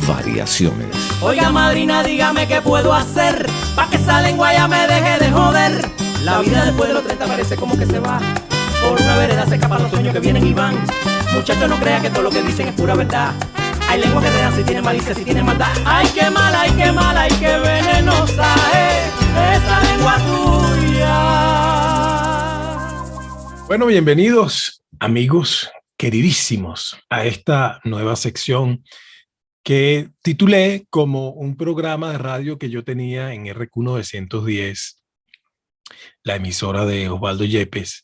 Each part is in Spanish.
Variaciones. Oiga, madrina, dígame qué puedo hacer pa' que esa lengua ya me deje de joder. La vida después de los 30 parece como que se va. Por una vereda se escapan los sueños que vienen y van. Muchachos, no crean que todo lo que dicen es pura verdad. Hay lenguas que redan si tienen malicia, si tienen maldad. Ay, qué mala, ay, qué mala, ay, qué venenosa es esa lengua tuya. Bueno, bienvenidos, amigos queridísimos, a esta nueva sección que titulé como un programa de radio que yo tenía en RQ 910, la emisora de Osvaldo Yepes,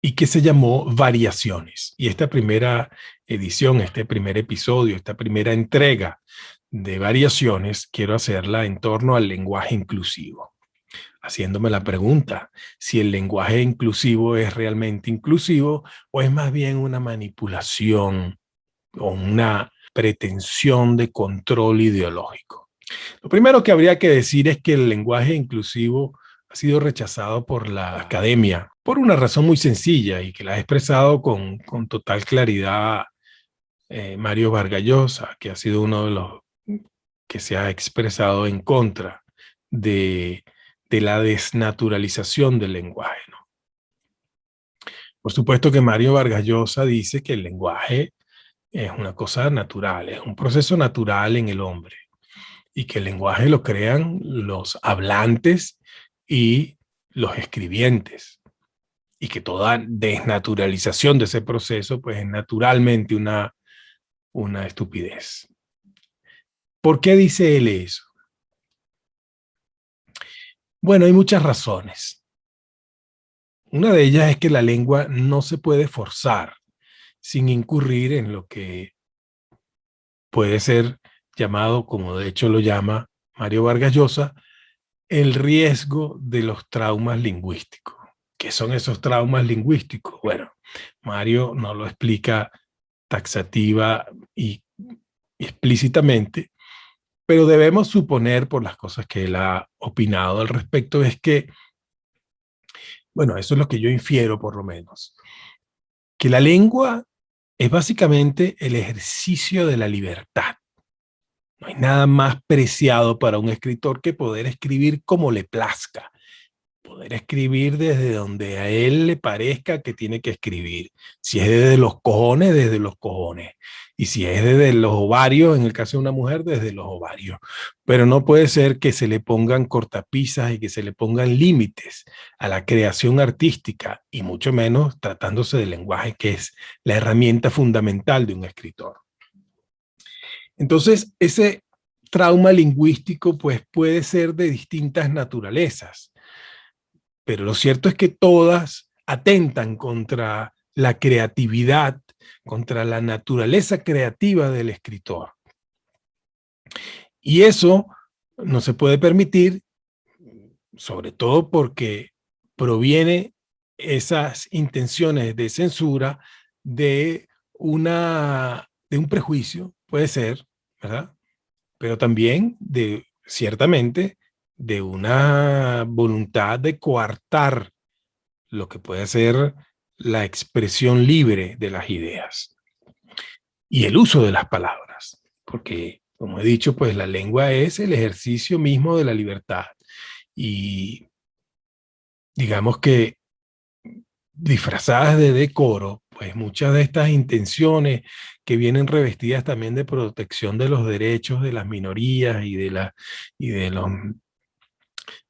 y que se llamó Variaciones. Y esta primera edición, este primer episodio, esta primera entrega de Variaciones, quiero hacerla en torno al lenguaje inclusivo, haciéndome la pregunta si el lenguaje inclusivo es realmente inclusivo o es más bien una manipulación o una pretensión de control ideológico. Lo primero que habría que decir es que el lenguaje inclusivo ha sido rechazado por la academia por una razón muy sencilla y que la ha expresado con total claridad Mario Vargas Llosa, que ha sido uno de los que se ha expresado en contra de la desnaturalización del lenguaje, ¿no? Por supuesto que Mario Vargas Llosa dice que el lenguaje es una cosa natural, es un proceso natural en el hombre y que el lenguaje lo crean los hablantes y los escribientes y que toda desnaturalización de ese proceso pues es naturalmente una estupidez. ¿Por qué dice él eso? Bueno, hay muchas razones. Una de ellas es que la lengua no se puede forzar sin incurrir en lo que puede ser llamado, como de hecho lo llama Mario Vargas Llosa, el riesgo de los traumas lingüísticos. ¿Qué son esos traumas lingüísticos? Bueno, Mario no lo explica taxativa y explícitamente, pero debemos suponer por las cosas que él ha opinado al respecto, es que, bueno, eso es lo que yo infiero por lo menos, que la lengua es básicamente el ejercicio de la libertad. No hay nada más preciado para un escritor que poder escribir como le plazca, poder escribir desde donde a él le parezca que tiene que escribir. Si es desde los cojones, desde los cojones. Y si es desde los ovarios, en el caso de una mujer, desde los ovarios. Pero no puede ser que se le pongan cortapisas y que se le pongan límites a la creación artística, y mucho menos tratándose del lenguaje, que es la herramienta fundamental de un escritor. Entonces, ese trauma lingüístico pues, puede ser de distintas naturalezas, pero lo cierto es que todas atentan contra la creatividad, contra la naturaleza creativa del escritor. Y eso no se puede permitir, sobre todo porque proviene esas intenciones de censura de un prejuicio, puede ser, ¿verdad? Pero también ciertamente, de una voluntad de coartar lo que puede ser la expresión libre de las ideas y el uso de las palabras, porque, como he dicho, pues la lengua es el ejercicio mismo de la libertad y digamos que disfrazadas de decoro, pues muchas de estas intenciones que vienen revestidas también de protección de los derechos de las minorías y de los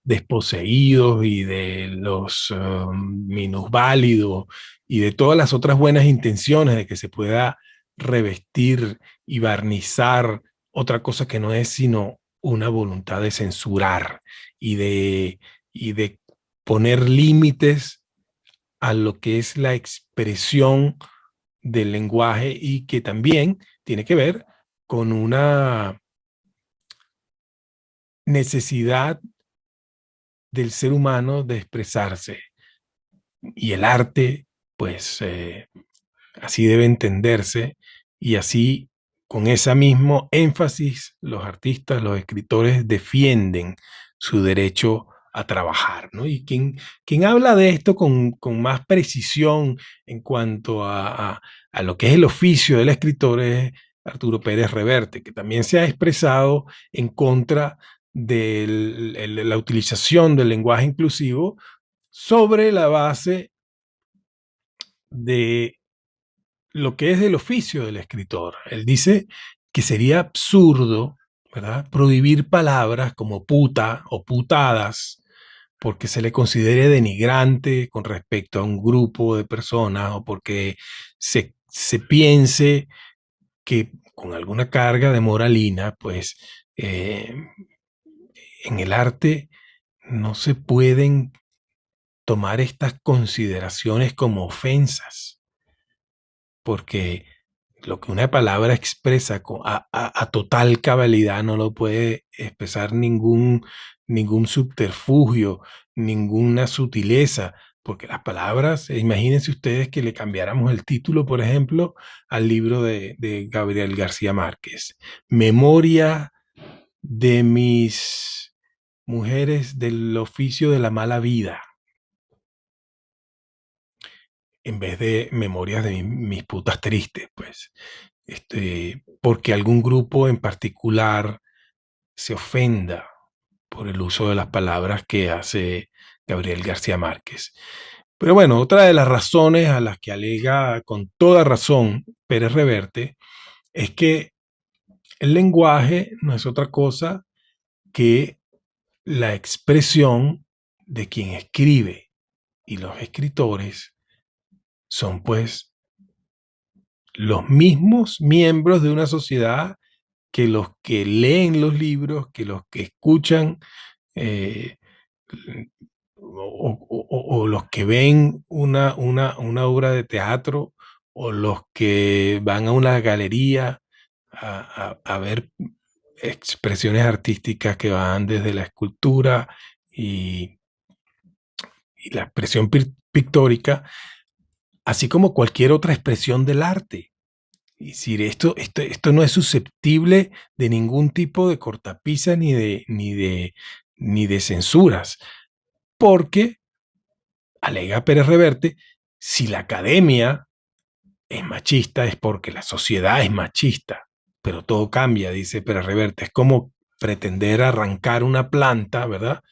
desposeídos y de los minusválidos y de todas las otras buenas intenciones de que se pueda revestir y barnizar otra cosa que no es sino una voluntad de censurar y de poner límites a lo que es la expresión del lenguaje y que también tiene que ver con una necesidad del ser humano de expresarse. Y el arte, pues, así debe entenderse y así, con ese mismo énfasis, los artistas, los escritores defienden su derecho a trabajar, ¿no? Y quien habla de esto con más precisión en cuanto a a lo que es el oficio del escritor es Arturo Pérez Reverte, que también se ha expresado en contra de la utilización del lenguaje inclusivo sobre la base de lo que es el oficio del escritor. Él dice que sería absurdo, ¿verdad?, prohibir palabras como puta o putadas porque se le considere denigrante con respecto a un grupo de personas o porque se piense que con alguna carga de moralina, pues en el arte no se pueden tomar estas consideraciones como ofensas, porque lo que una palabra expresa a total cabalidad no lo puede expresar ningún subterfugio, ninguna sutileza, porque las palabras, imagínense ustedes que le cambiáramos el título, por ejemplo, al libro de Gabriel García Márquez, Memoria de mis mujeres del oficio de la mala vida, en vez de memorias de mis putas tristes, pues. Porque algún grupo en particular se ofenda por el uso de las palabras que hace Gabriel García Márquez. Pero bueno, otra de las razones a las que alega con toda razón Pérez Reverte es que el lenguaje no es otra cosa que la expresión de quien escribe, y los escritores son pues los mismos miembros de una sociedad que los que leen los libros, que los que escuchan eh, o los que ven una obra de teatro o los que van a una galería a ver expresiones artísticas que van desde la escultura y la expresión pictórica, así como cualquier otra expresión del arte. Es decir, esto no es susceptible de ningún tipo de cortapisa ni de censuras, porque, alega Pérez Reverte, si la academia es machista es porque la sociedad es machista, pero todo cambia, dice Pérez Reverte. Es como pretender arrancar una planta, ¿verdad?,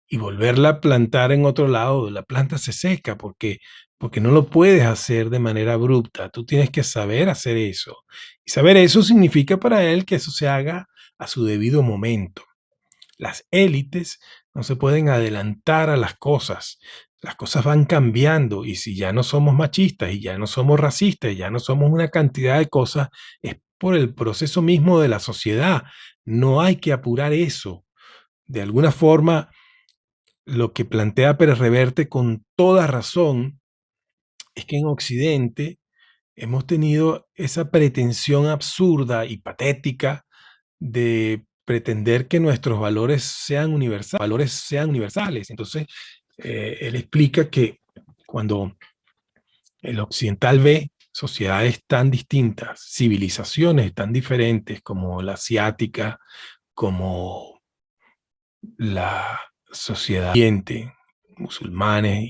y volverla a plantar en otro lado. La planta se seca porque no lo puedes hacer de manera abrupta. Tú tienes que saber hacer eso. Y saber eso significa para él que eso se haga a su debido momento. Las élites no se pueden adelantar a las cosas. Las cosas van cambiando y si ya no somos machistas y ya no somos racistas y ya no somos una cantidad de cosas, es por el proceso mismo de la sociedad. No hay que apurar eso. De alguna forma, lo que plantea Pérez Reverte con toda razón es que en Occidente hemos tenido esa pretensión absurda y patética de pretender que nuestros valores sean universales. Entonces, él explica que cuando el occidental ve sociedades tan distintas, civilizaciones tan diferentes como la asiática, como la sociedad oriente, musulmanes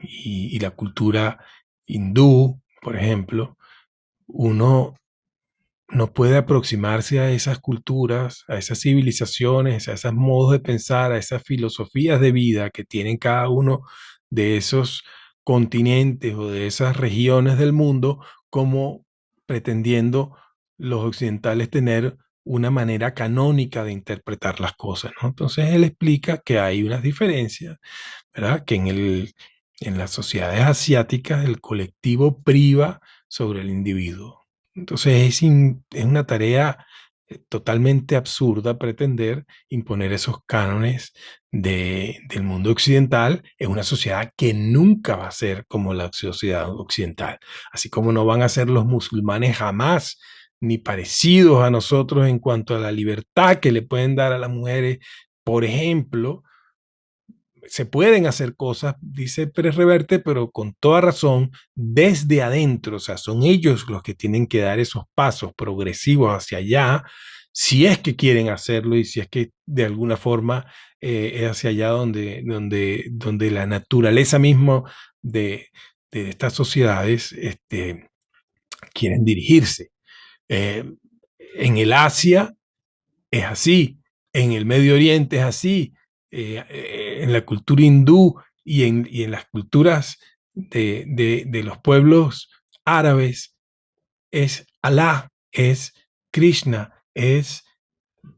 y la cultura hindú, por ejemplo, uno no puede aproximarse a esas culturas, a esas civilizaciones, a esos modos de pensar, a esas filosofías de vida que tienen cada uno de esos continentes o de esas regiones del mundo, como pretendiendo los occidentales tener una manera canónica de interpretar las cosas, ¿no? Entonces él explica que hay unas diferencias, ¿verdad? Que en las sociedades asiáticas el colectivo priva sobre el individuo. Entonces es una tarea totalmente absurda pretender imponer esos cánones del mundo occidental en una sociedad que nunca va a ser como la sociedad occidental, así como no van a ser los musulmanes jamás, ni parecidos a nosotros en cuanto a la libertad que le pueden dar a las mujeres. Por ejemplo, se pueden hacer cosas, dice Pérez Reverte, pero con toda razón, desde adentro. O sea, son ellos los que tienen que dar esos pasos progresivos hacia allá, si es que quieren hacerlo y si es que de alguna forma es hacia allá donde la naturaleza misma de, de estas sociedades quieren dirigirse. En el Asia es así, en el Medio Oriente es así, en la cultura hindú y en las culturas de los pueblos árabes es Alá, es Krishna, es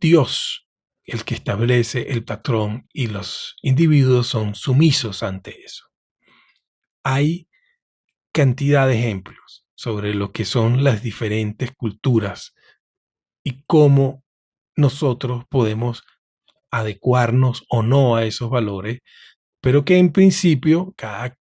Dios el que establece el patrón y los individuos son sumisos ante eso. Hay cantidad de ejemplos sobre lo que son las diferentes culturas y cómo nosotros podemos adecuarnos o no a esos valores, pero que en principio cada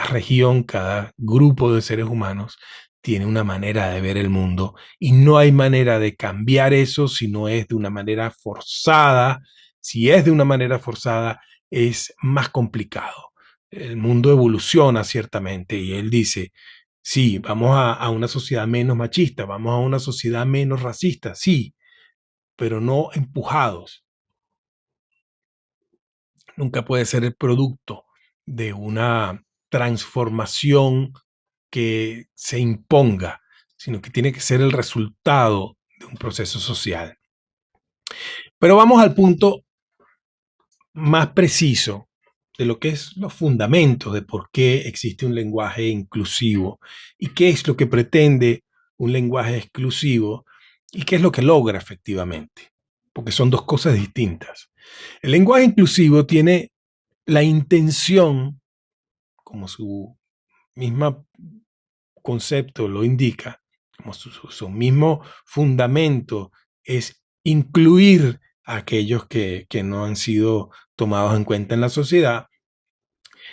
región, cada grupo de seres humanos tiene una manera de ver el mundo y no hay manera de cambiar eso si no es de una manera forzada. Si es de una manera forzada, es más complicado. El mundo evoluciona ciertamente y él dice, sí, vamos a una sociedad menos machista, vamos a una sociedad menos racista, sí, pero no empujados. Nunca puede ser el producto de una transformación que se imponga, sino que tiene que ser el resultado de un proceso social. Pero vamos al punto más preciso de lo que es los fundamentos de por qué existe un lenguaje inclusivo y qué es lo que pretende un lenguaje exclusivo y qué es lo que logra efectivamente, porque son dos cosas distintas. El lenguaje inclusivo tiene la intención, como su mismo concepto lo indica, como su mismo fundamento es incluir a aquellos que no han sido tomados en cuenta en la sociedad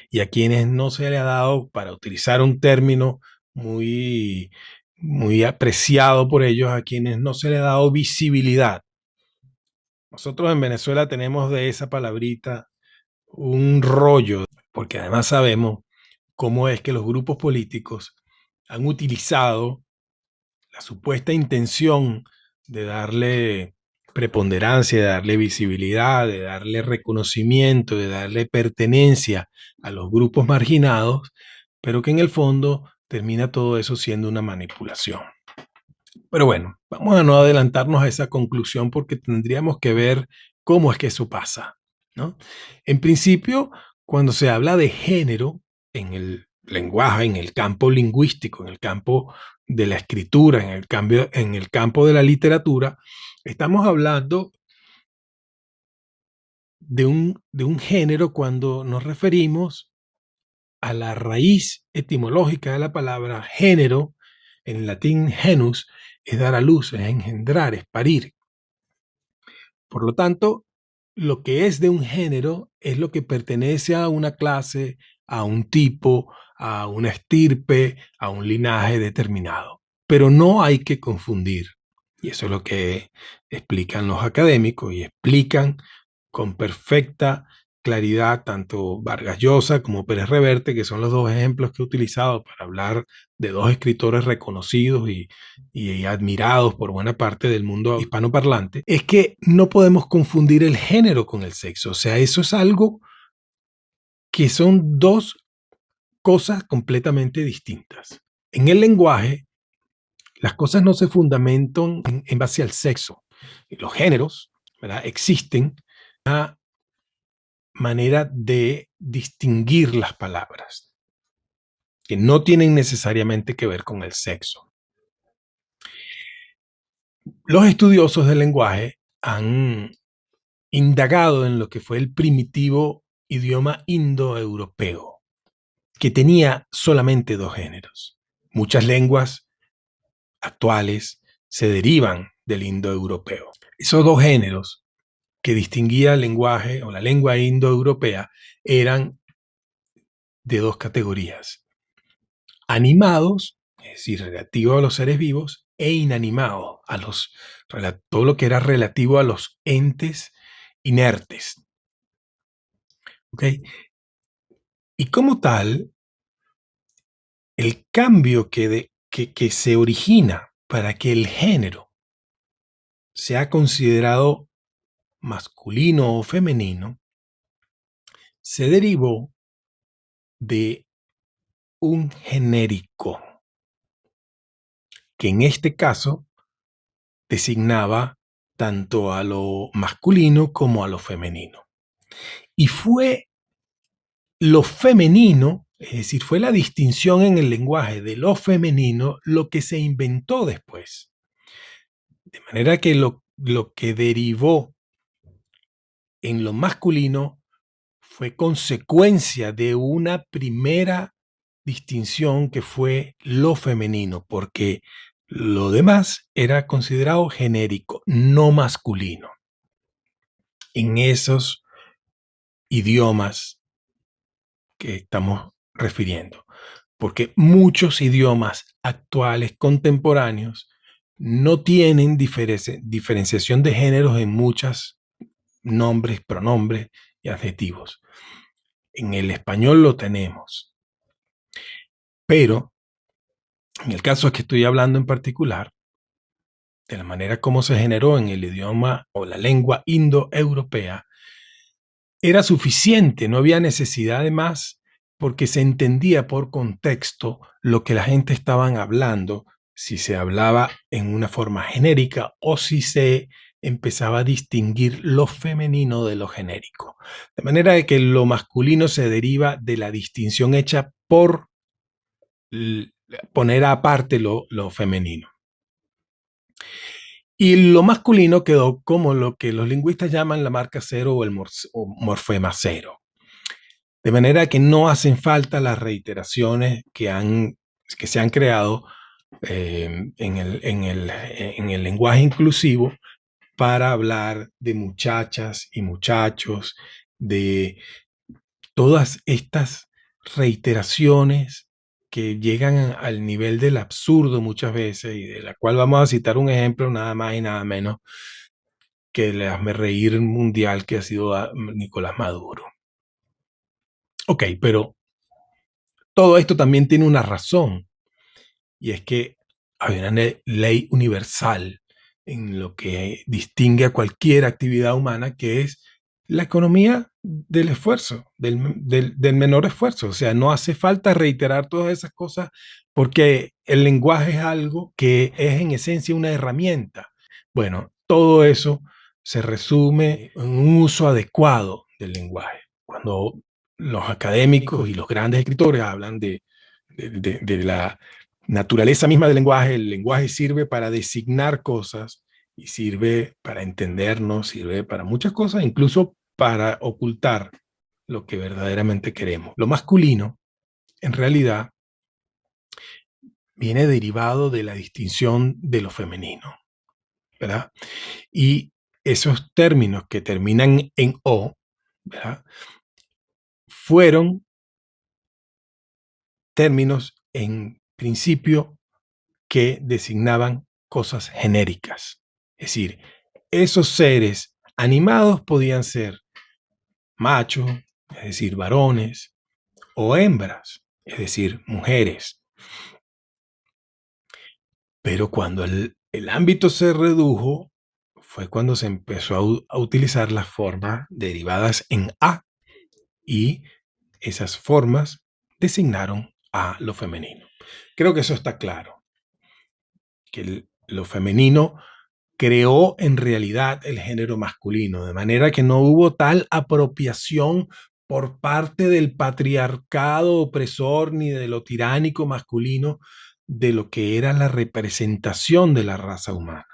y a quienes no se le ha dado, para utilizar un término muy, muy apreciado por ellos, a quienes no se le ha dado visibilidad. Nosotros en Venezuela tenemos de esa palabrita un rollo, porque además sabemos cómo es que los grupos políticos han utilizado la supuesta intención de darle preponderancia, de darle visibilidad, de darle reconocimiento, de darle pertenencia a los grupos marginados, pero que en el fondo termina todo eso siendo una manipulación. Pero bueno, vamos a no adelantarnos a esa conclusión porque tendríamos que ver cómo es que eso pasa, ¿no? En principio, cuando se habla de género en el lenguaje, en el campo lingüístico, en el campo de la escritura, en el campo de la literatura, estamos hablando de un género cuando nos referimos a la raíz etimológica de la palabra género, en latín genus, es dar a luz, es engendrar, es parir. Por lo tanto, lo que es de un género es lo que pertenece a una clase, a un tipo, a una estirpe, a un linaje determinado. Pero no hay que confundir, y eso es lo que explican los académicos y explican con perfecta claridad tanto Vargas Llosa como Pérez Reverte, que son los dos ejemplos que he utilizado para hablar de dos escritores reconocidos y admirados por buena parte del mundo hispanoparlante, es que no podemos confundir el género con el sexo. O sea, eso es algo que son dos cosas completamente distintas. En el lenguaje, las cosas no se fundamentan en base al sexo. Los géneros, ¿verdad?, existen una manera de distinguir las palabras que no tienen necesariamente que ver con el sexo. Los estudiosos del lenguaje han indagado en lo que fue el primitivo idioma indoeuropeo, que tenía solamente dos géneros. Muchas lenguas actuales se derivan del indoeuropeo. Esos dos géneros que distinguía el lenguaje o la lengua indoeuropea eran de dos categorías: animados, es decir, relativo a los seres vivos, e inanimados, todo lo que era relativo a los entes inertes. ¿Ok? Y como tal, el cambio que se origina para que el género sea considerado masculino o femenino se derivó de un genérico, que en este caso designaba tanto a lo masculino como a lo femenino. Y fue lo femenino, es decir, fue la distinción en el lenguaje de lo femenino lo que se inventó después. De manera que lo que derivó en lo masculino fue consecuencia de una primera distinción que fue lo femenino, porque lo demás era considerado genérico, no masculino. En esos idiomas que estamos refiriendo, porque muchos idiomas actuales, contemporáneos, no tienen diferenciación de géneros en muchos nombres, pronombres y adjetivos. En el español lo tenemos, pero en el caso que estoy hablando en particular, de la manera como se generó en el idioma o la lengua indoeuropea, era suficiente, no había necesidad de más, porque se entendía por contexto lo que la gente estaba hablando, si se hablaba en una forma genérica o si se empezaba a distinguir lo femenino de lo genérico. De manera de que lo masculino se deriva de la distinción hecha por poner aparte lo femenino. Y lo masculino quedó como lo que los lingüistas llaman la marca cero o el morfema cero. De manera que no hacen falta las reiteraciones que se han creado en el lenguaje inclusivo para hablar de muchachas y muchachos, de todas estas reiteraciones que llegan al nivel del absurdo muchas veces, y de la cual vamos a citar un ejemplo nada más y nada menos que el hazmerreír mundial que ha sido Nicolás Maduro. Ok, pero todo esto también tiene una razón, y es que hay una ley universal en lo que distingue a cualquier actividad humana, que es la economía del esfuerzo, del menor esfuerzo. O sea, no hace falta reiterar todas esas cosas porque el lenguaje es algo que es en esencia una herramienta. Bueno, todo eso se resume en un uso adecuado del lenguaje. Cuando los académicos y los grandes escritores hablan de la naturaleza misma del lenguaje, el lenguaje sirve para designar cosas y sirve para entendernos, sirve para muchas cosas, incluso para ocultar lo que verdaderamente queremos. Lo masculino, en realidad, viene derivado de la distinción de lo femenino, ¿verdad? Y esos términos que terminan en O, ¿verdad?, fueron términos en principio que designaban cosas genéricas. Es decir, esos seres animados podían ser machos, es decir, varones, o hembras, es decir, mujeres. Pero cuando el ámbito se redujo, fue cuando se empezó a utilizar las formas derivadas en A, y esas formas designaron a lo femenino. Creo que eso está claro, que lo femenino creó en realidad el género masculino, de manera que no hubo tal apropiación por parte del patriarcado opresor ni de lo tiránico masculino de lo que era la representación de la raza humana.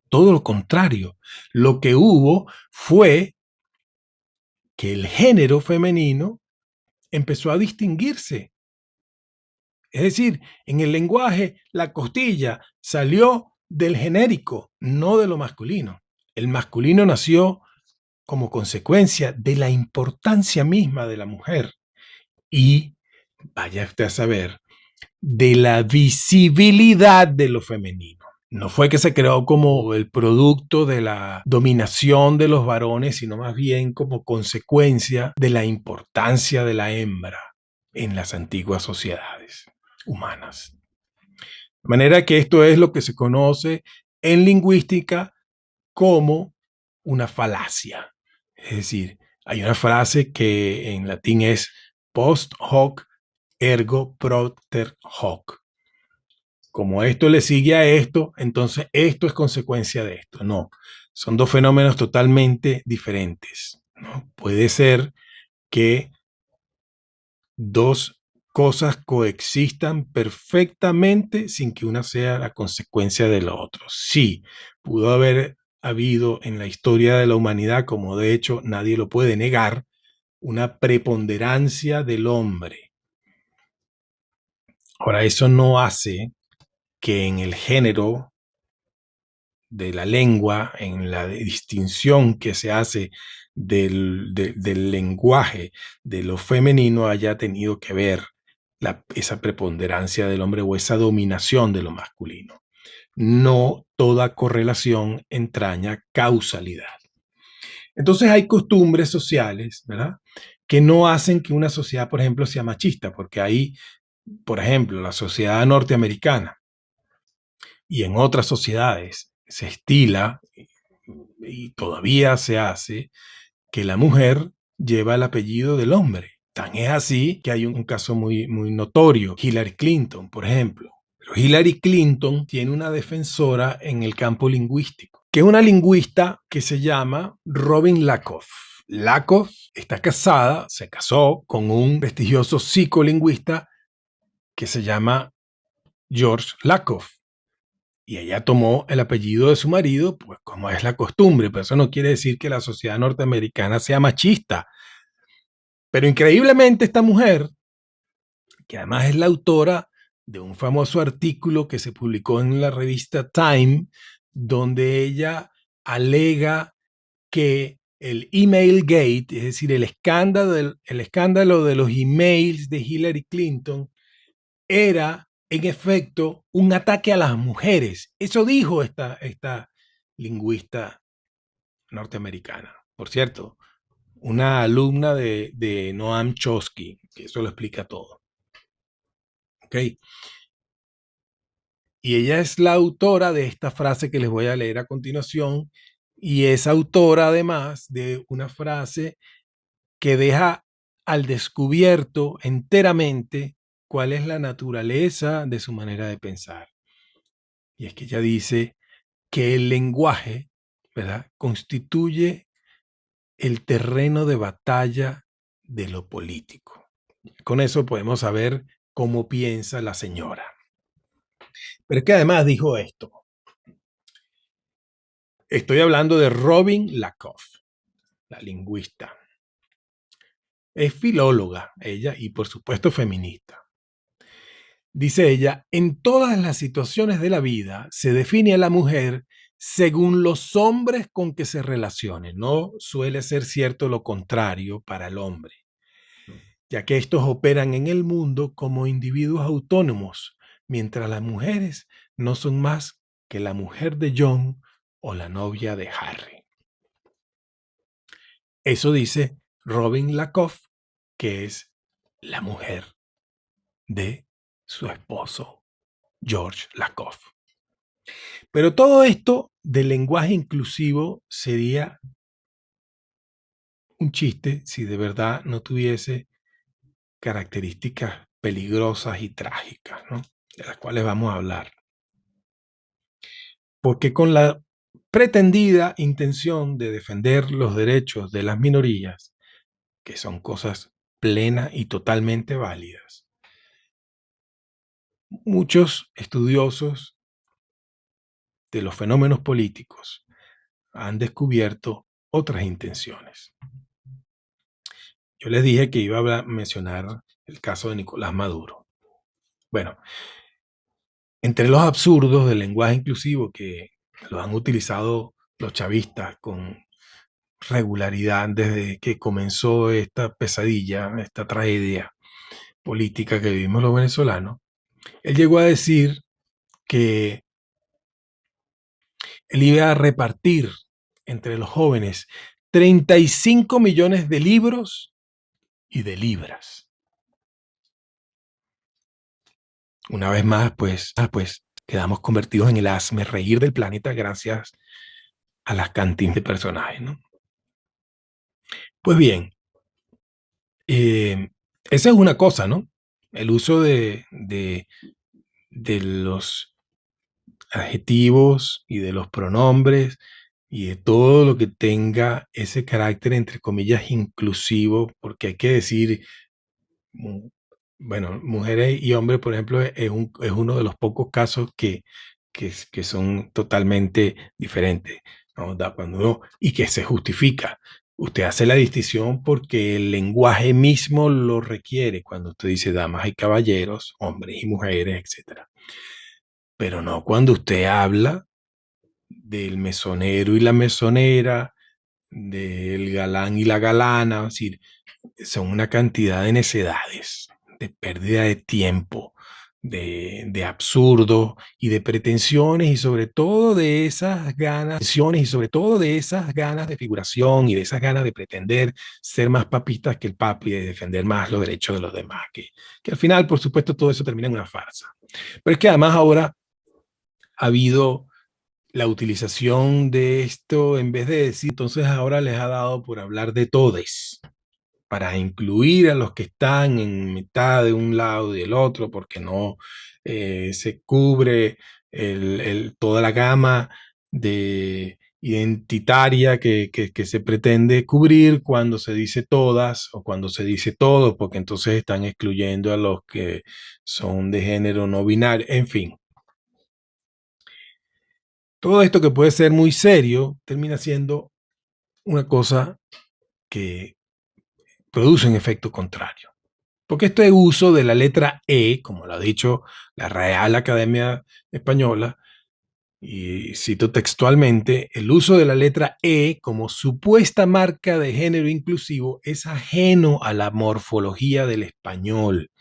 Todo lo contrario, lo que hubo fue que el género femenino empezó a distinguirse. Es decir, en el lenguaje, la costilla salió del genérico, no de lo masculino. El masculino nació como consecuencia de la importancia misma de la mujer y, vaya usted a saber, de la visibilidad de lo femenino. No fue que se creó como el producto de la dominación de los varones, sino más bien como consecuencia de la importancia de la hembra en las antiguas sociedades humanas. De manera que esto es lo que se conoce en lingüística como una falacia. Es decir, hay una frase que en latín es post hoc ergo propter hoc. Como esto le sigue a esto, entonces esto es consecuencia de esto. No, son dos fenómenos totalmente diferentes, ¿no? Puede ser que dos cosas coexistan perfectamente sin que una sea la consecuencia de la otra. Sí, pudo haber habido en la historia de la humanidad, como de hecho nadie lo puede negar, una preponderancia del hombre. Ahora, eso no hace que en el género de la lengua, en la distinción que se hace del lenguaje de lo femenino, haya tenido que ver esa preponderancia del hombre o esa dominación de lo masculino. No toda correlación entraña causalidad. Entonces hay costumbres sociales, ¿verdad?, que no hacen que una sociedad, por ejemplo, sea machista, porque hay, por ejemplo, la sociedad norteamericana y en otras sociedades se estila y todavía se hace que la mujer lleva el apellido del hombre. Tan es así que hay un caso muy notorio, Hillary Clinton, por ejemplo. Pero Hillary Clinton tiene una defensora en el campo lingüístico, que es una lingüista que se llama Robin Lakoff. Lakoff está casada, se casó con un prestigioso psicolingüista que se llama George Lakoff. Y ella tomó el apellido de su marido, pues como es la costumbre, pero eso no quiere decir que la sociedad norteamericana sea machista. Pero increíblemente esta mujer, que además es la autora de un famoso artículo que se publicó en la revista Time, donde ella alega que el email gate, es decir, el escándalo de los emails de Hillary Clinton, era en efecto un ataque a las mujeres. Eso dijo esta lingüista norteamericana. Por cierto, una alumna de Noam Chomsky, que eso lo explica todo. ¿Ok? Y ella es la autora de esta frase que les voy a leer a continuación, y es autora además de una frase que deja al descubierto enteramente cuál es la naturaleza de su manera de pensar. Y es que ella dice que el lenguaje, ¿verdad?, constituye el terreno de batalla de lo político. Con eso podemos saber cómo piensa la señora. Pero es que además dijo esto. Estoy hablando de Robin Lakoff, la lingüista. Es filóloga ella y por supuesto feminista. Dice ella, en todas las situaciones de la vida se define a la mujer según los hombres con que se relacione. No suele ser cierto lo contrario para el hombre, ya que estos operan en el mundo como individuos autónomos, mientras las mujeres no son más que la mujer de John o la novia de Harry. Eso dice Robin Lakoff, que es la mujer de su esposo George Lakoff. Pero todo esto del lenguaje inclusivo sería un chiste si de verdad no tuviese características peligrosas y trágicas, ¿no?, de las cuales vamos a hablar. Porque con la pretendida intención de defender los derechos de las minorías, que son cosas plenas y totalmente válidas, muchos estudiosos de los fenómenos políticos han descubierto otras intenciones. Yo les dije que iba a mencionar el caso de Nicolás Maduro. Bueno, entre los absurdos del lenguaje inclusivo que lo han utilizado los chavistas con regularidad desde que comenzó esta pesadilla, esta tragedia política que vivimos los venezolanos, él llegó a decir que él iba a repartir entre los jóvenes 35 millones de libros y de libras. Una vez más, pues quedamos convertidos en el hazmerreír del planeta gracias a las cantinas de personajes, ¿no? Pues bien, esa es una cosa, ¿no? el uso de los adjetivos y de los pronombres y de todo lo que tenga ese carácter, entre comillas, inclusivo, porque hay que decir, bueno, mujeres y hombres, por ejemplo, es uno de los pocos casos que son totalmente diferentes, ¿no? Y que se justifica. Usted hace la distinción porque el lenguaje mismo lo requiere cuando usted dice damas y caballeros, hombres y mujeres, etc. Pero no cuando usted habla del mesonero y la mesonera, del galán y la galana, es decir, son una cantidad de necedades, de pérdida de tiempo, de absurdo y de pretensiones y sobre todo de esas ganas, de figuración y de esas ganas de pretender ser más papistas que el papi y de defender más los derechos de los demás, que al final, por supuesto, todo eso termina en una farsa. Pero es que además ahora ha habido la utilización de esto, en vez de decir, entonces ahora les ha dado por hablar de todes, para incluir a los que están en mitad de un lado y del otro, porque no se cubre toda la gama de identitaria que se pretende cubrir cuando se dice todas o cuando se dice todos, porque entonces están excluyendo a los que son de género no binario, en fin. Todo esto que puede ser muy serio termina siendo una cosa que produce un efecto contrario. Porque este uso de la letra E, como lo ha dicho la Real Academia Española, y cito textualmente, el uso de la letra E como supuesta marca de género inclusivo es ajeno a la morfología del español,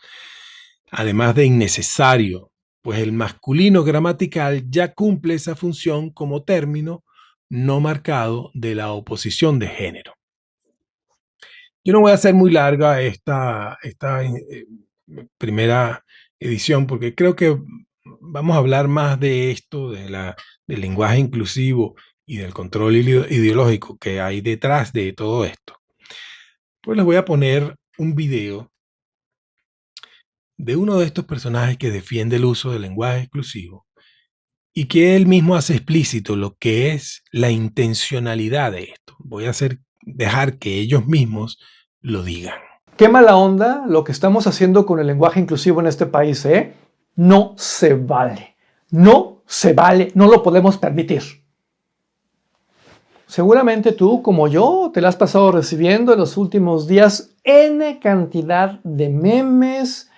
además de innecesario, pues el masculino gramatical ya cumple esa función como término no marcado de la oposición de género. Yo no voy a hacer muy larga esta primera edición porque creo que vamos a hablar más de esto, del lenguaje inclusivo y del control ideológico que hay detrás de todo esto. Pues les voy a poner un video de uno de estos personajes que defiende el uso del lenguaje exclusivo y que él mismo hace explícito lo que es la intencionalidad de esto. Voy a dejar que ellos mismos lo digan. Qué mala onda lo que estamos haciendo con el lenguaje inclusivo en este país, ¿eh? No se vale. No se vale. No lo podemos permitir. Seguramente tú, como yo, te la has pasado recibiendo en los últimos días N cantidad de memes,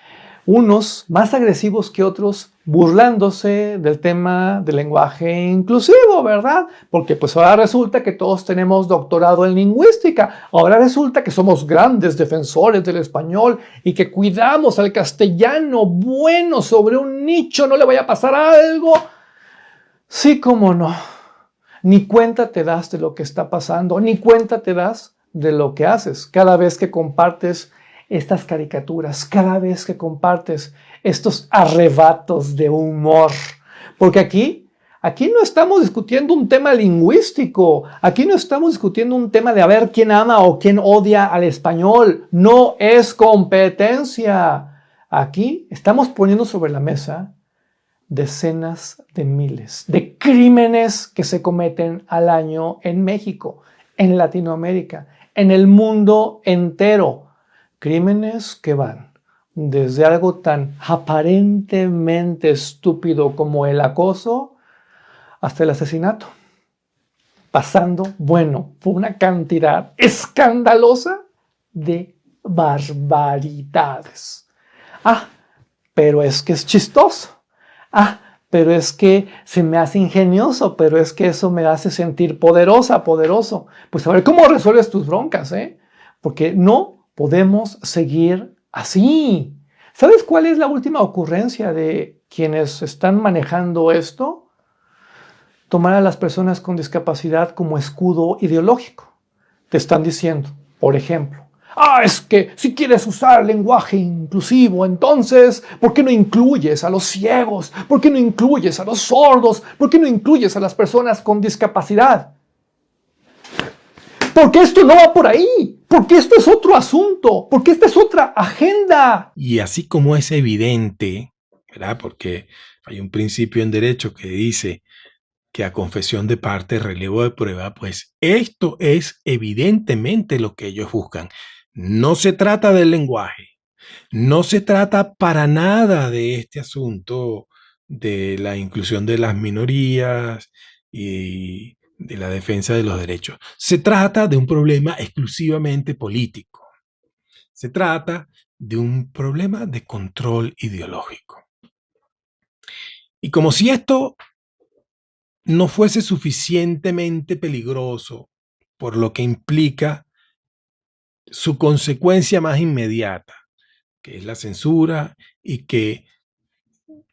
unos más agresivos que otros, burlándose del tema del lenguaje inclusivo, ¿verdad? Porque pues ahora resulta que todos tenemos doctorado en lingüística, ahora resulta que somos grandes defensores del español y que cuidamos al castellano bueno sobre un nicho, no le vaya a pasar algo. Sí, cómo no. Ni cuenta te das de lo que está pasando, ni cuenta te das de lo que haces cada vez que compartes estas caricaturas, cada vez que compartes estos arrebatos de humor. Porque aquí no estamos discutiendo un tema lingüístico, aquí no estamos discutiendo un tema de a ver quién ama o quién odia al español. No es competencia. Aquí estamos poniendo sobre la mesa decenas de miles de crímenes que se cometen al año en México, en Latinoamérica, en el mundo entero. Crímenes que van desde algo tan aparentemente estúpido como el acoso hasta el asesinato, pasando, bueno, por una cantidad escandalosa de barbaridades. Ah, pero es que es chistoso. Ah, pero es que se me hace ingenioso, pero es que eso me hace sentir poderosa, poderoso. Pues a ver, ¿cómo resuelves tus broncas, Porque no podemos seguir así. ¿Sabes cuál es la última ocurrencia de quienes están manejando esto? Tomar a las personas con discapacidad como escudo ideológico. Te están diciendo, por ejemplo, es que si quieres usar lenguaje inclusivo, entonces, ¿por qué no incluyes a los ciegos? ¿Por qué no incluyes a los sordos? ¿Por qué no incluyes a las personas con discapacidad? Porque esto no va por ahí. Porque este es otro asunto, porque esta es otra agenda. Y así como es evidente, ¿verdad? Porque hay un principio en derecho que dice que a confesión de parte, relevo de prueba, pues esto es evidentemente lo que ellos buscan. No se trata del lenguaje, no se trata para nada de este asunto de la inclusión de las minorías y de la defensa de los derechos. Se trata de un problema exclusivamente político. Se trata de un problema de control ideológico. Y como si esto no fuese suficientemente peligroso por lo que implica su consecuencia más inmediata, que es la censura y que,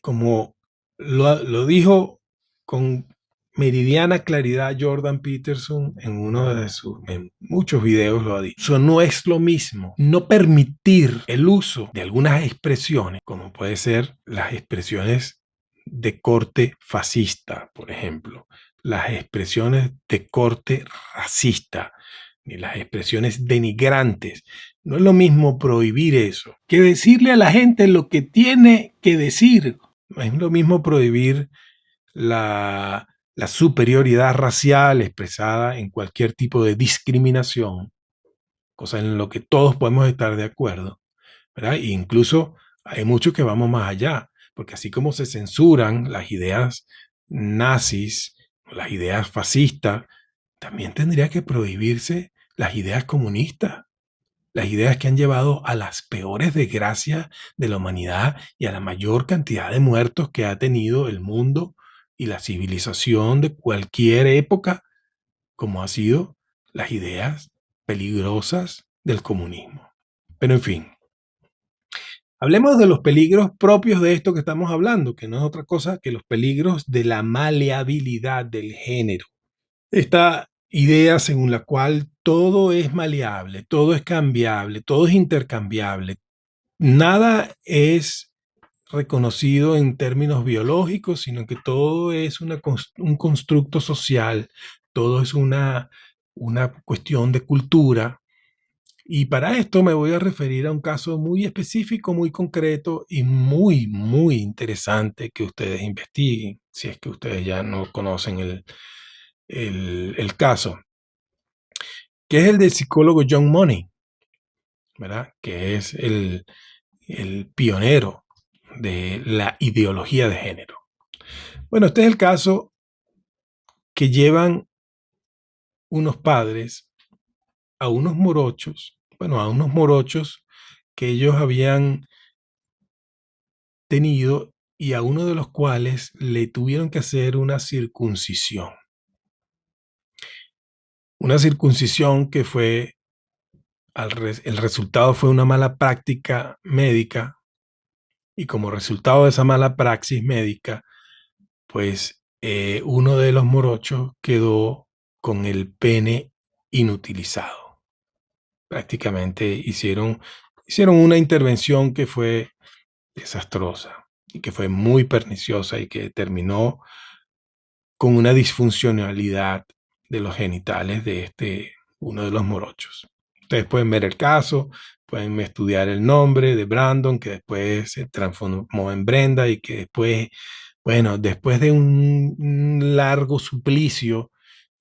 como lo dijo con meridiana claridad Jordan Peterson en uno de en muchos videos lo ha dicho. Eso no es lo mismo. No permitir el uso de algunas expresiones, como puede ser las expresiones de corte fascista, por ejemplo, las expresiones de corte racista, ni las expresiones denigrantes. No es lo mismo prohibir eso que decirle a la gente lo que tiene que decir. No es lo mismo prohibir la superioridad racial expresada en cualquier tipo de discriminación, cosa en lo que todos podemos estar de acuerdo, ¿verdad? E incluso hay muchos que vamos más allá, porque así como se censuran las ideas nazis, las ideas fascistas, también tendría que prohibirse las ideas comunistas, las ideas que han llevado a las peores desgracias de la humanidad y a la mayor cantidad de muertos que ha tenido el mundo y la civilización de cualquier época, como ha sido las ideas peligrosas del comunismo. Pero en fin, hablemos de los peligros propios de esto que estamos hablando, que no es otra cosa que los peligros de la maleabilidad del género. Esta idea según la cual todo es maleable, todo es cambiable, todo es intercambiable. Nada es reconocido en términos biológicos, sino que todo es un constructo social, todo es una cuestión de cultura. Y para esto me voy a referir a un caso muy específico, muy concreto y muy, muy interesante que ustedes investiguen, si es que ustedes ya no conocen el caso, que es el del psicólogo John Money, ¿verdad? Que es el pionero de la ideología de género. Bueno, este es el caso que llevan unos padres a unos morochos, que ellos habían tenido y a uno de los cuales le tuvieron que hacer una circuncisión. Una circuncisión que fue, el resultado fue una mala práctica médica, y como resultado de esa mala praxis médica, pues uno de los morochos quedó con el pene inutilizado. Prácticamente hicieron una intervención que fue desastrosa y que fue muy perniciosa y que terminó con una disfuncionalidad de los genitales de uno de los morochos. Ustedes pueden ver el caso, pueden estudiar el nombre de Brandon, que después se transformó en Brenda y que después, bueno, después de un largo suplicio,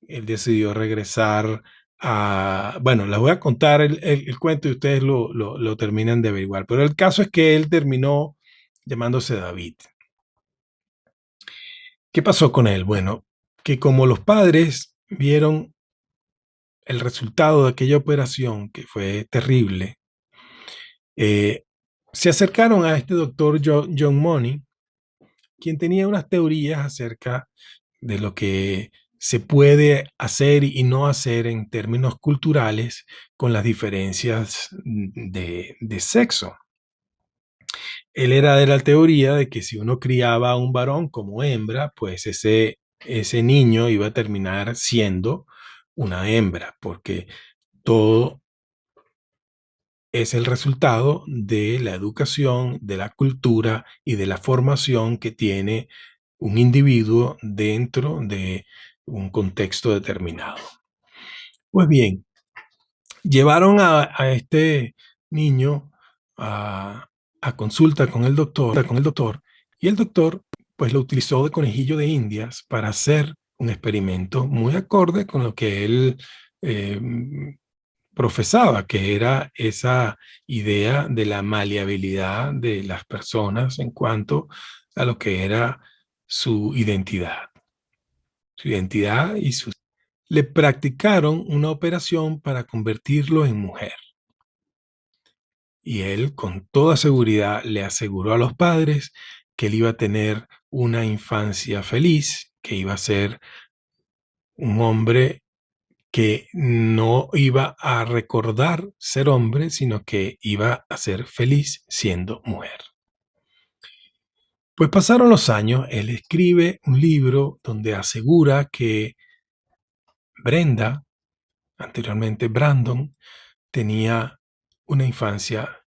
él decidió regresar a... Bueno, les voy a contar el cuento y ustedes lo terminan de averiguar. Pero el caso es que él terminó llamándose David. ¿Qué pasó con él? Bueno, que como los padres vieron el resultado de aquella operación, que fue terrible, se acercaron a este doctor John Money, quien tenía unas teorías acerca de lo que se puede hacer y no hacer en términos culturales con las diferencias de sexo. Él era de la teoría de que si uno criaba a un varón como hembra, pues ese niño iba a terminar siendo una hembra, porque todo es el resultado de la educación, de la cultura y de la formación que tiene un individuo dentro de un contexto determinado. Pues bien, Llevaron a este niño a, a consulta con el doctor, y el doctor pues lo utilizó de conejillo de indias para hacer un experimento muy acorde con lo que él eh, profesaba, que era esa idea de la maleabilidad de las personas en cuanto a lo que era su identidad y su... Le practicaron una operación para convertirlo en mujer. Y él con toda seguridad le aseguró a los padres que él iba a tener una infancia feliz, que iba a ser un hombre que no iba a recordar ser hombre, sino que iba a ser feliz siendo mujer. Pues pasaron los años, él escribe un libro donde asegura que Brenda, anteriormente Brandon, tenía una infancia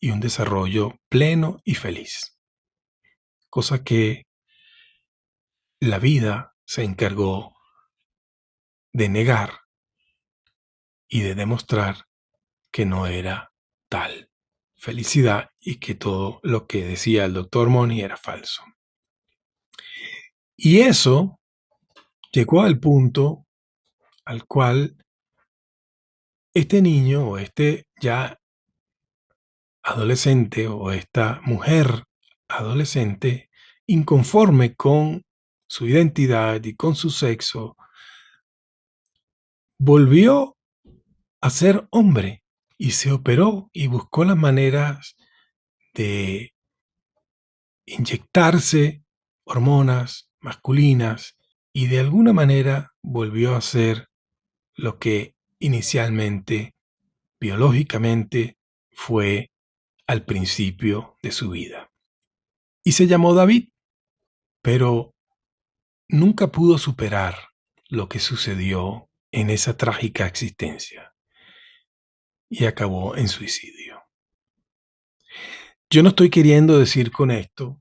y un desarrollo pleno y feliz, cosa que la vida se encargó de negar y de demostrar que no era tal felicidad y que todo lo que decía el doctor Money era falso. Y eso llegó al punto al cual este niño o este ya adolescente o esta mujer adolescente, inconforme con su identidad y con su sexo, volvió a ser hombre y se operó y buscó las maneras de inyectarse hormonas masculinas y de alguna manera volvió a ser lo que inicialmente, biológicamente, fue al principio de su vida. Y se llamó David, pero nunca pudo superar lo que sucedió en esa trágica existencia y acabó en suicidio. Yo no estoy queriendo decir con esto,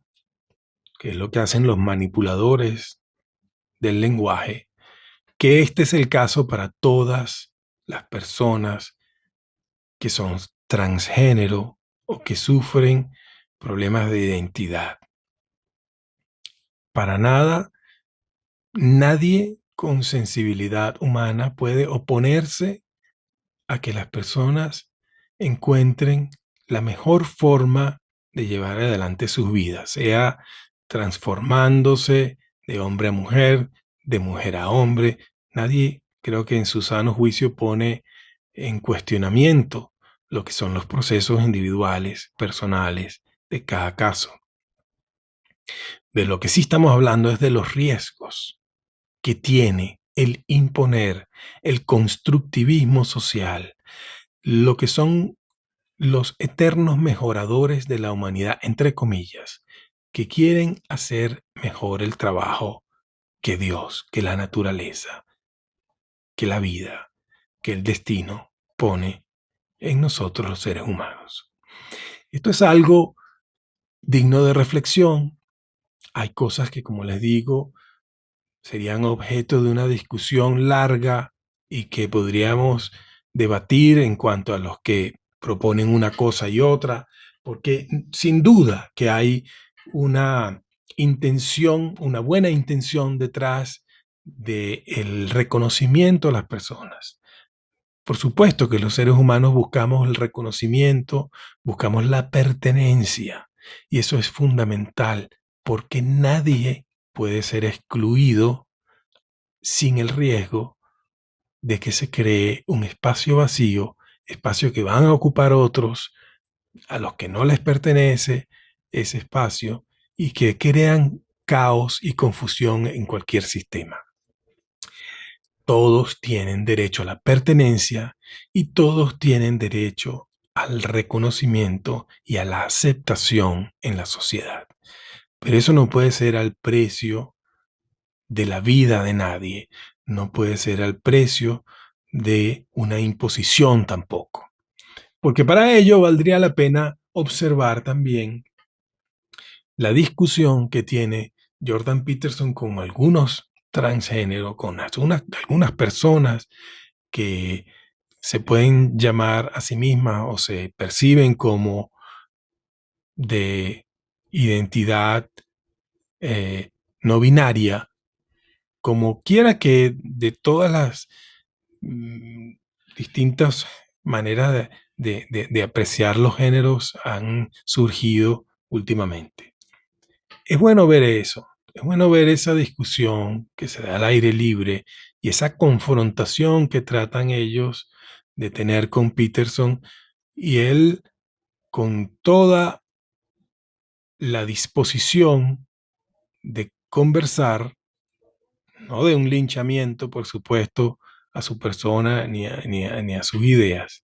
que es lo que hacen los manipuladores del lenguaje, que este es el caso para todas las personas que son transgénero o que sufren problemas de identidad. Para nada, nadie con sensibilidad humana puede oponerse a que las personas encuentren la mejor forma de llevar adelante sus vidas, sea transformándose de hombre a mujer, de mujer a hombre. Nadie, creo que en su sano juicio, pone en cuestionamiento lo que son los procesos individuales, personales de cada caso. De lo que sí estamos hablando es de los riesgos que tiene el imponer el constructivismo social, lo que son los eternos mejoradores de la humanidad, entre comillas, que quieren hacer mejor el trabajo que Dios, que la naturaleza, que la vida, que el destino pone en nosotros los seres humanos. Esto es algo digno de reflexión. Hay cosas que, como les digo, serían objeto de una discusión larga y que podríamos debatir en cuanto a los que proponen una cosa y otra, porque sin duda que hay una intención, una buena intención detrás del reconocimiento a las personas. Por supuesto que los seres humanos buscamos el reconocimiento, buscamos la pertenencia, y eso es fundamental, porque nadie puede ser excluido sin el riesgo de que se cree un espacio vacío, espacio que van a ocupar otros, a los que no les pertenece ese espacio, y que crean caos y confusión en cualquier sistema. Todos tienen derecho a la pertenencia y todos tienen derecho al reconocimiento y a la aceptación en la sociedad. Pero eso no puede ser al precio de la vida de nadie, no puede ser al precio de una imposición tampoco. Porque para ello valdría la pena observar también la discusión que tiene Jordan Peterson con algunos transgénero, con algunas personas que se pueden llamar a sí mismas o se perciben como de identidad no binaria, como quiera que de todas las mm, distintas maneras de apreciar los géneros han surgido últimamente. Es bueno ver eso, es bueno ver esa discusión que se da al aire libre y esa confrontación que tratan ellos de tener con Peterson y él con toda la disposición de conversar, no de un linchamiento, por supuesto, a su persona ni a sus ideas,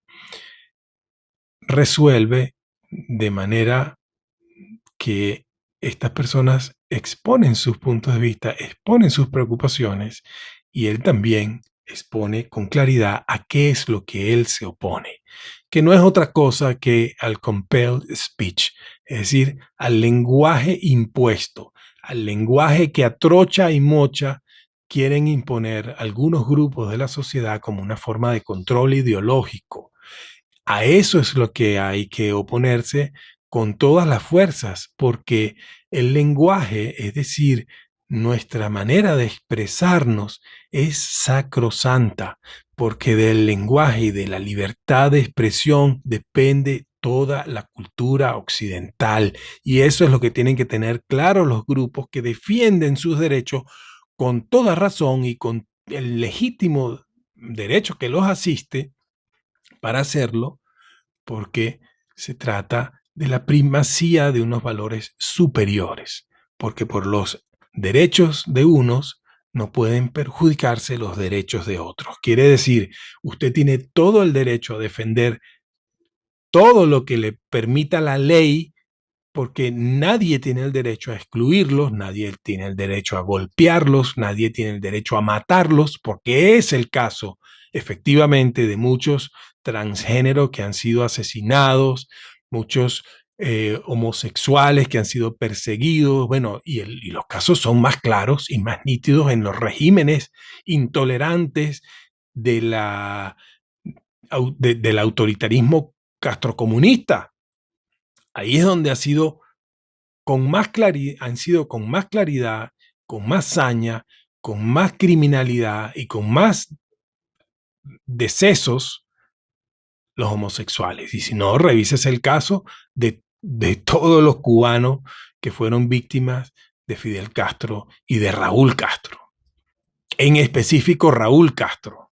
resuelve de manera que estas personas exponen sus puntos de vista, exponen sus preocupaciones y él también expone con claridad a qué es lo que él se opone, que no es otra cosa que al compelled speech, es decir, al lenguaje impuesto, al lenguaje que a trocha y mocha quieren imponer algunos grupos de la sociedad como una forma de control ideológico. A eso es lo que hay que oponerse con todas las fuerzas, porque el lenguaje, es decir, nuestra manera de expresarnos es sacrosanta, porque del lenguaje y de la libertad de expresión depende toda la cultura occidental. Y eso es lo que tienen que tener claro los grupos que defienden sus derechos con toda razón y con el legítimo derecho que los asiste para hacerlo, porque se trata de la primacía de unos valores superiores, porque por los derechos de unos no pueden perjudicarse los derechos de otros. Quiere decir, usted tiene todo el derecho a defender todo lo que le permita la ley, porque nadie tiene el derecho a excluirlos, nadie tiene el derecho a golpearlos, nadie tiene el derecho a matarlos, porque es el caso efectivamente de muchos transgéneros que han sido asesinados, muchos homosexuales que han sido perseguidos, bueno, y los casos son más claros y más nítidos en los regímenes intolerantes de del autoritarismo castrocomunista. Ahí es donde han sido con más claridad, con más saña, con más criminalidad y con más decesos los homosexuales. Y si no, revises el caso de todos los cubanos que fueron víctimas de Fidel Castro y de Raúl Castro. En específico, Raúl Castro,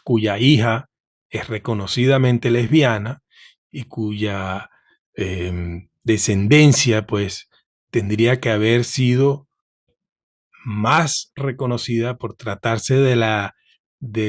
cuya hija es reconocidamente lesbiana y cuya descendencia, pues, tendría que haber sido más reconocida por tratarse de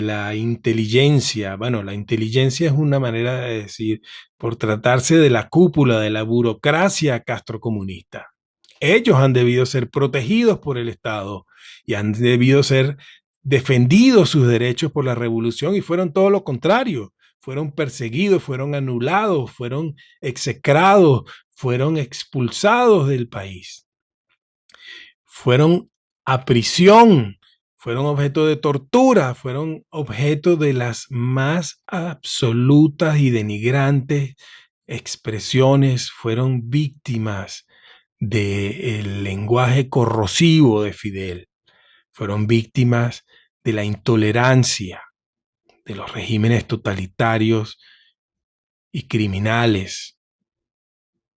la inteligencia. Bueno, la inteligencia es una manera de decir, por tratarse de la cúpula, de la burocracia castrocomunista. Ellos han debido ser protegidos por el Estado y han debido ser defendidos sus derechos por la revolución y fueron todo lo contrario. Fueron perseguidos, fueron anulados, fueron execrados, fueron expulsados del país. Fueron a prisión, fueron objeto de tortura, fueron objeto de las más absolutas y denigrantes expresiones, fueron víctimas del lenguaje corrosivo de Fidel, fueron víctimas de la intolerancia de los regímenes totalitarios y criminales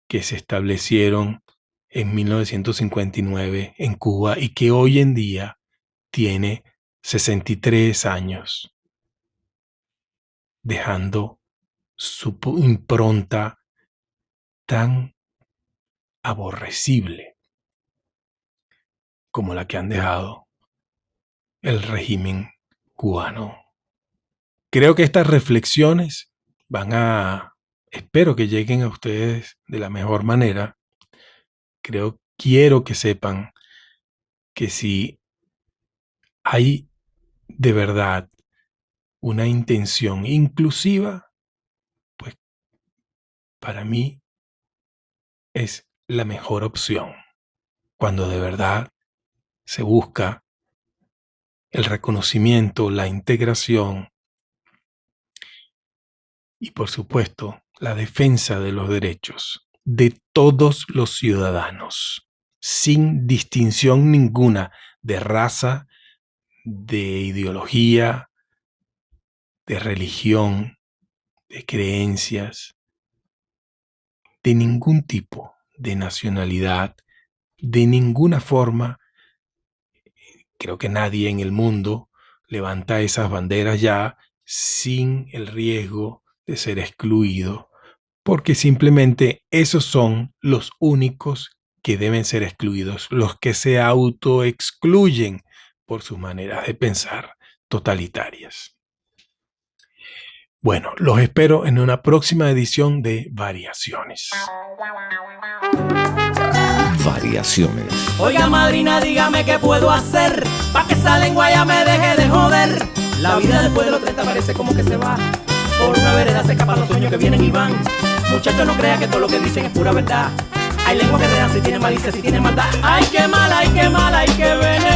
que se establecieron en 1959 en Cuba y que hoy en día tiene 63 años, dejando su impronta tan aborrecible como la que han dejado el régimen cubano. Creo que estas reflexiones espero que lleguen a ustedes de la mejor manera. Quiero que sepan que si hay de verdad una intención inclusiva, pues para mí es la mejor opción. Cuando de verdad se busca el reconocimiento, la integración y, por supuesto, la defensa de los derechos de todos los ciudadanos, sin distinción ninguna de raza, de ideología, de religión, de creencias, de ningún tipo, de nacionalidad, de ninguna forma. Creo que nadie en el mundo levanta esas banderas ya sin el riesgo de ser excluido, porque simplemente esos son los únicos que deben ser excluidos, los que se autoexcluyen por sus maneras de pensar totalitarias. Bueno, los espero en una próxima edición de Variaciones. Variaciones. Oiga, madrina, dígame qué puedo hacer pa' que esa lengua ya me deje de joder. La vida después de los 30 parece como que se va. Por una vereda se escapan los sueños que vienen y van. Muchachos, no crean que todo lo que dicen es pura verdad. Hay lenguas que te dan si tienen malicia, si tienen maldad. Ay, qué mala, ay, qué mala, ay, qué veneno.